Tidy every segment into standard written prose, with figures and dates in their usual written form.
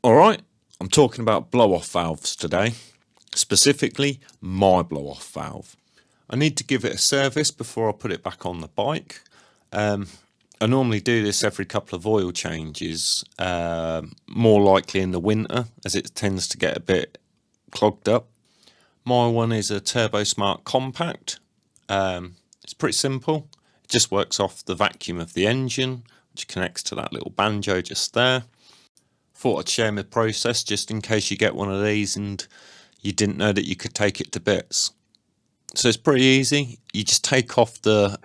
Alright, I'm talking about blow-off valves today, specifically my blow-off valve. I need to give it a service before I put it back on the bike. I normally do this every couple of oil changes, more likely in the winter as it tends to get a bit clogged up. My one is a Turbo Smart Compact. It's pretty simple. It just works off the vacuum of the engine, which connects to that little banjo just there. Thought I'd share my process just in case you get one of these and you didn't know that you could take it to bits. So it's pretty easy. You just take off the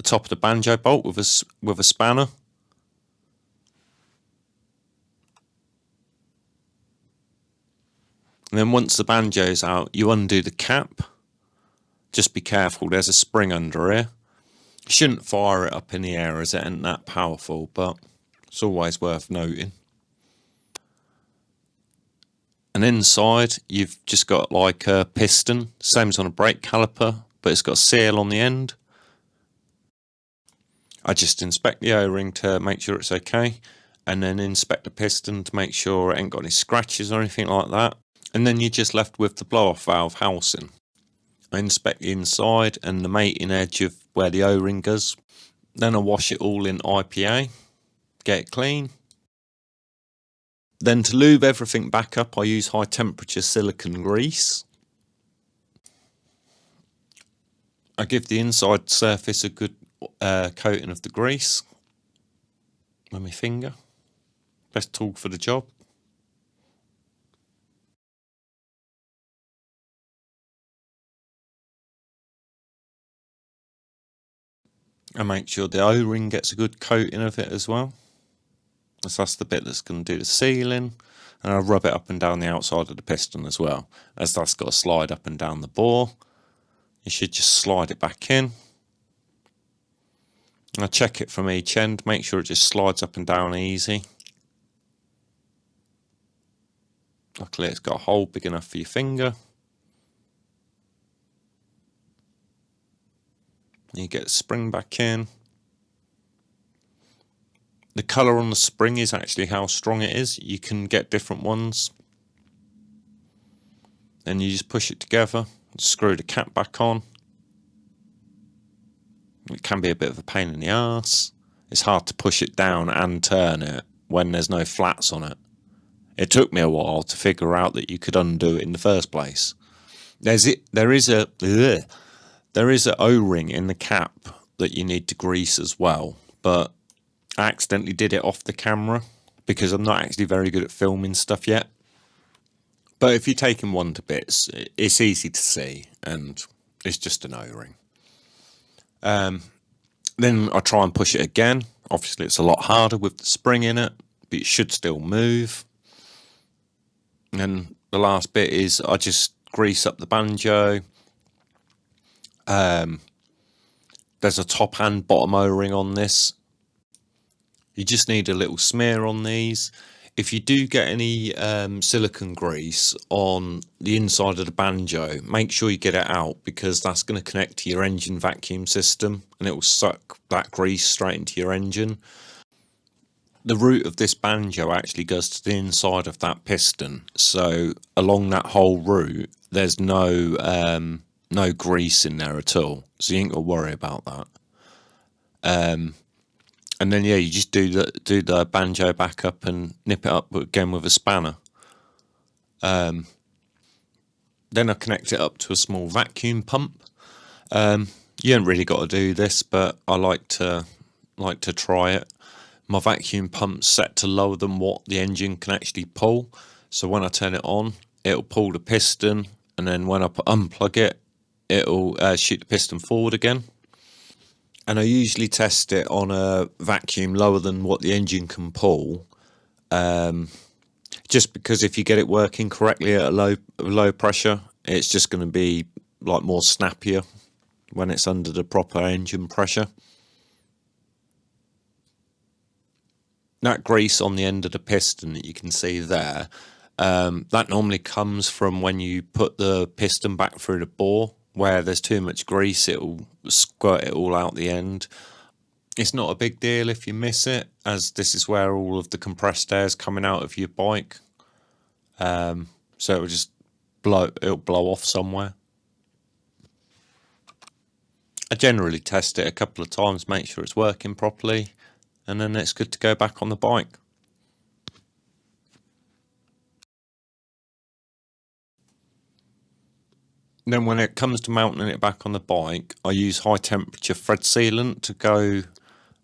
top of the banjo bolt with a spanner. And then once the banjo's out, you undo the cap. Just be careful, there's a spring under here. You shouldn't fire it up in the air as it ain't that powerful, but it's always worth noting. And inside you've just got like a piston, same as on a brake caliper, but it's got a seal on the end. I just inspect the O-ring to make sure it's okay, and then inspect the piston to make sure it ain't got any scratches or anything like that. And then you're just left with the blow-off valve housing. I inspect the inside and the mating edge of where the O-ring goes. Then I wash it all in IPA, get it clean. Then to lube everything back up, I use high temperature silicone grease. I give the inside surface a good coating of the grease with my finger. Best tool for the job. I make sure the O-ring gets a good coating of it as well. So that's the bit that's going to do the sealing. And I rub it up and down the outside of the piston as well, as that's got to slide up and down the bore. You should just slide it back in. And I check it from each end, make sure it just slides up and down easy. Luckily it's got a hole big enough for your finger. You get the spring back in. The colour on the spring is actually how strong it is. You can get different ones. Then you just push it together, screw the cap back on. It can be a bit of a pain in the arse. It's hard to push it down and turn it when there's no flats on it. It took me a while to figure out that you could undo it in the first place. There is a O-ring in the cap that you need to grease as well, but I accidentally did it off the camera because I'm not actually very good at filming stuff yet. But if you're taking one to bits, it's easy to see, and it's just an O-ring. Then I try and push it again. Obviously it's a lot harder with the spring in it, but it should still move. And then the last bit is I just grease up the banjo. There's a top and bottom O-ring on this. You just need a little smear on these. If you do get any silicone grease on the inside of the banjo, make sure you get it out, because that's going to connect to your engine vacuum system and it will suck that grease straight into your engine. The root of this banjo actually goes to the inside of that piston, so along that whole route there's no grease in there at all, so you ain't got to worry about that. And then yeah, you just do the banjo back up and nip it up again with a spanner. Then I connect it up to a small vacuum pump. You haven't really got to do this, but I like to try it. My vacuum pump's set to lower than what the engine can actually pull, so when I turn it on, it'll pull the piston, and then when I unplug it, it'll shoot the piston forward again. And I usually test it on a vacuum lower than what the engine can pull, just because if you get it working correctly at a low pressure, it's just going to be like more snappier when it's under the proper engine pressure. That grease on the end of the piston that you can see there, that normally comes from when you put the piston back through the bore. Where there's too much grease, it'll squirt it all out the end. It's not a big deal if you miss it, as this is where all of the compressed air is coming out of your bike. So it'll just it'll blow off somewhere. I generally test it a couple of times, make sure it's working properly, and then it's good to go back on the bike. Then when it comes to mounting it back on the bike, I use high temperature thread sealant to go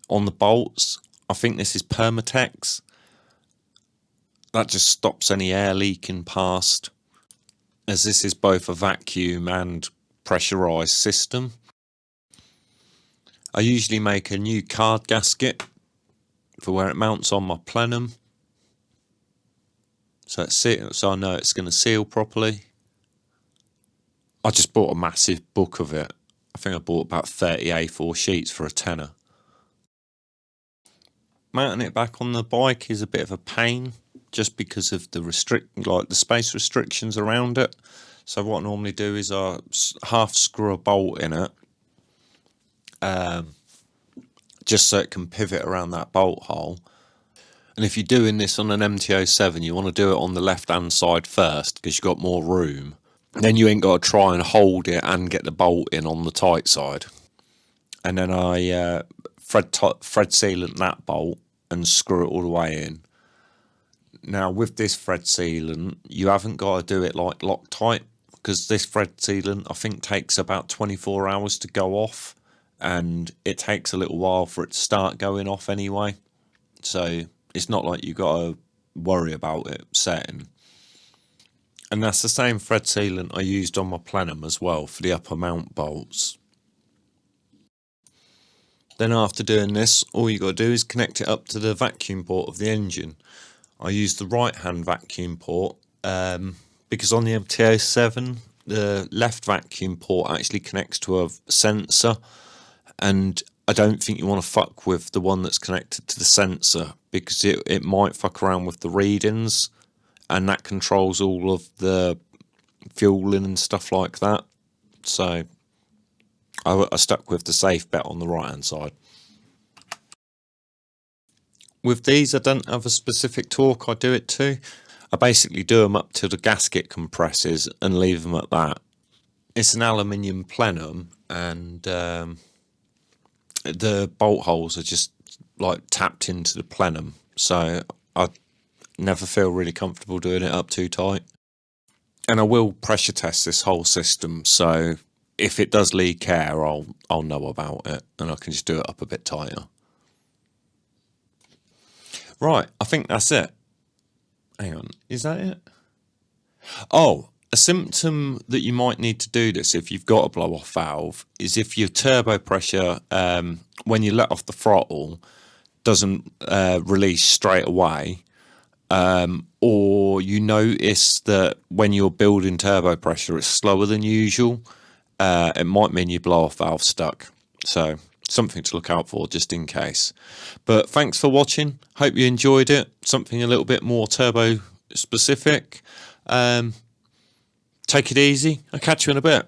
on the bolts. I think this is Permatex. That just stops any air leaking past, as this is both a vacuum and pressurized system. I usually make a new card gasket for where it mounts on my plenum, so I know it's going to seal properly. I just bought a massive book of it. I think I bought about 30 A4 sheets for a tenner. Mounting it back on the bike is a bit of a pain, just because of the the space restrictions around it. So what I normally do is I half screw a bolt in it, just so it can pivot around that bolt hole. And if you're doing this on an MT-07, you want to do it on the left hand side first, because you've got more room. Then you ain't got to try and hold it and get the bolt in on the tight side. And then I thread sealant that bolt and screw it all the way in. Now with this thread sealant, you haven't got to do it like Loctite, because this thread sealant I think takes about 24 hours to go off, and it takes a little while for it to start going off anyway. So it's not like you got to worry about it setting. And that's the same thread sealant I used on my plenum as well for the upper mount bolts. Then after doing this, all you got to do is connect it up to the vacuum port of the engine. I use the right hand vacuum port because on the MT-07 the left vacuum port actually connects to a sensor, and I don't think you want to fuck with the one that's connected to the sensor, because it might fuck around with the readings, and that controls all of the fueling and stuff like that. So I stuck with the safe bet on the right hand side. With these, I don't have a specific torque I do it to. I basically do them up till the gasket compresses and leave them at that. It's an aluminium plenum, and the bolt holes are just like tapped into the plenum, so I never feel really comfortable doing it up too tight. And I will pressure test this whole system, so if it does leak air, I'll know about it, and I can just do it up a bit tighter. Right, I think that's it. Hang on, is that it? Oh, a symptom that you might need to do this if you've got a blow-off valve is if your turbo pressure, when you let off the throttle, doesn't release straight away, or you notice that when you're building turbo pressure it's slower than usual, it might mean your blow-off valve's stuck. So something to look out for just in case. But thanks for watching. Hope you enjoyed it. Something a little bit more turbo specific. Take it easy. I'll catch you in a bit.